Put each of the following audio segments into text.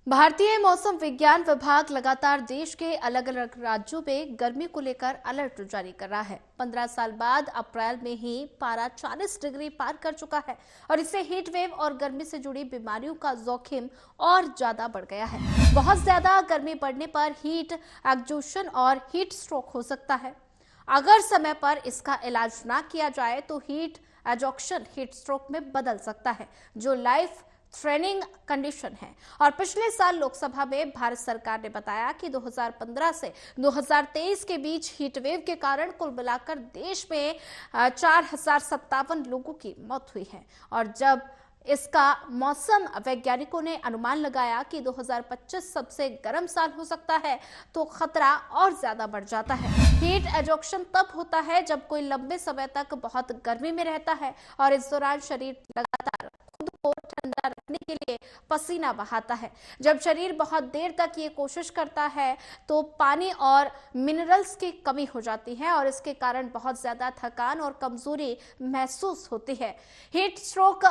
भारतीय मौसम विज्ञान विभाग लगातार देश के अलग अलग राज्यों में गर्मी को लेकर अलर्ट जारी कर रहा है। 15 साल बाद अप्रैल में ही पारा 40 डिग्री पार कर चुका है और इससे हीट वेव और गर्मी से जुड़ी बीमारियों का जोखिम और ज्यादा बढ़ गया है। बहुत ज्यादा गर्मी बढ़ने पर हीट एक्सॉशन और हीट स्ट्रोक हो सकता है। अगर समय पर इसका इलाज ना किया जाए तो हीट एक्सॉशन हीट स्ट्रोक में बदल सकता है, जो लाइफ थ्रेटनिंग कंडीशन है। और पिछले साल लोकसभा में भारत सरकार ने बताया कि 2015 से 2023 के बीच हीट वेव के कारण कुल मिलाकर देश में 4057 लोगों की मौत हुई है। और जब इसका मौसम वैज्ञानिकों ने अनुमान लगाया कि 2025 सबसे गर्म साल हो सकता है, तो खतरा और ज्यादा बढ़ जाता है। हीट एक्सॉशन तब होता है जब कोई लंबे समय तक बहुत गर्मी में रहता है और इस दौरान शरीर लगातार खुद को ठंडा रखने के लिए पसीना बहाता है। जब शरीर बहुत देर तक ये कोशिश करता है तो पानी और मिनरल्स की कमी हो जाती है और इसके कारण बहुत ज्यादा थकान और कमजोरी महसूस होती है। हीट स्ट्रोक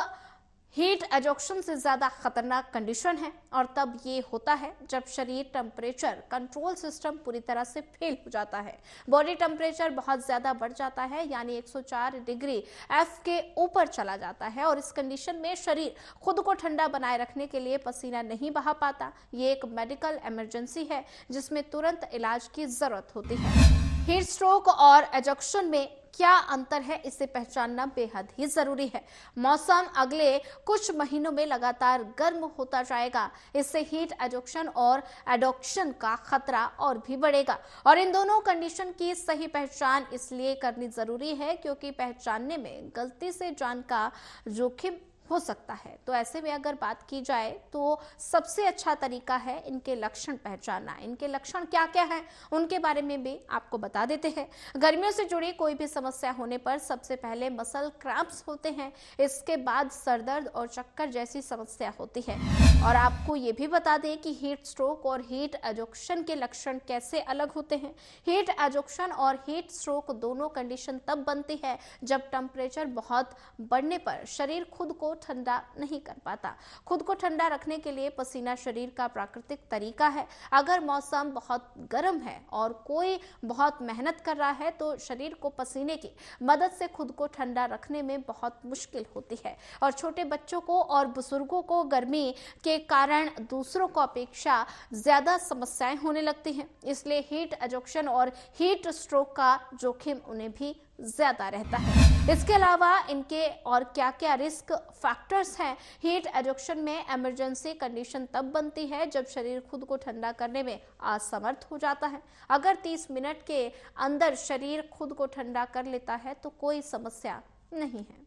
हीट एक्सॉशन से ज्यादा खतरनाक कंडीशन है और तब ये होता है जब शरीर टेम्परेचर कंट्रोल सिस्टम पूरी तरह से फेल हो जाता है। बॉडी टेम्परेचर बहुत ज्यादा बढ़ जाता है, यानी 104 डिग्री एफ के ऊपर चला जाता है और इस कंडीशन में शरीर खुद को ठंडा बनाए रखने के लिए पसीना नहीं बहा पाता। ये एक मेडिकल इमरजेंसी है जिसमें तुरंत इलाज की जरूरत होती है। हीट स्ट्रोक और एक्सॉशन में क्या अंतर है, इसे पहचानना बेहद ही जरूरी है। मौसम अगले कुछ महीनों में लगातार गर्म होता जाएगा। इससे हीट एक्सॉशन और एक्सॉशन का खतरा और भी बढ़ेगा और इन दोनों कंडीशन की सही पहचान इसलिए करनी जरूरी है क्योंकि पहचानने में गलती से जान का जोखिम हो सकता है। तो ऐसे में अगर बात की जाए तो सबसे अच्छा तरीका है इनके लक्षण पहचानना। इनके लक्षण क्या क्या हैं उनके बारे में भी आपको बता देते हैं। गर्मियों से जुड़ी कोई भी समस्या होने पर सबसे पहले मसल क्रैम्प्स होते हैं, इसके बाद सर दर्द और चक्कर जैसी समस्या होती है। और आपको ये भी बता दें कि हीट स्ट्रोक और हीट एक्सॉशन के लक्षण कैसे अलग होते हैं। हीट एक्सॉशन और हीट स्ट्रोक दोनों कंडीशन तब बनती है जब टेम्परेचर बहुत बढ़ने पर शरीर खुद को ठंडा नहीं कर पाता। खुद को ठंडा रखने के लिए पसीना शरीर का प्राकृतिक तरीका है। अगर मौसम बहुत गर्म है और कोई बहुत मेहनत कर रहा है तो शरीर को पसीने की मदद से खुद को ठंडा रखने में बहुत मुश्किल होती है। और छोटे बच्चों को और बुजुर्गों को गर्मी के कारण दूसरों को अपेक्षा ज्यादा समस्याएं होने लगती हैं, इसलिए हीट एक्सॉशन और हीट स्ट्रोक का जोखिम उन्हें भी ज्यादा रहता है। इसके अलावा इनके और क्या क्या रिस्क फैक्टर्स हैं। हीट एक्सॉशन में इमरजेंसी कंडीशन तब बनती है जब शरीर खुद को ठंडा करने में असमर्थ हो जाता है। अगर 30 मिनट के अंदर शरीर खुद को ठंडा कर लेता है तो कोई समस्या नहीं है।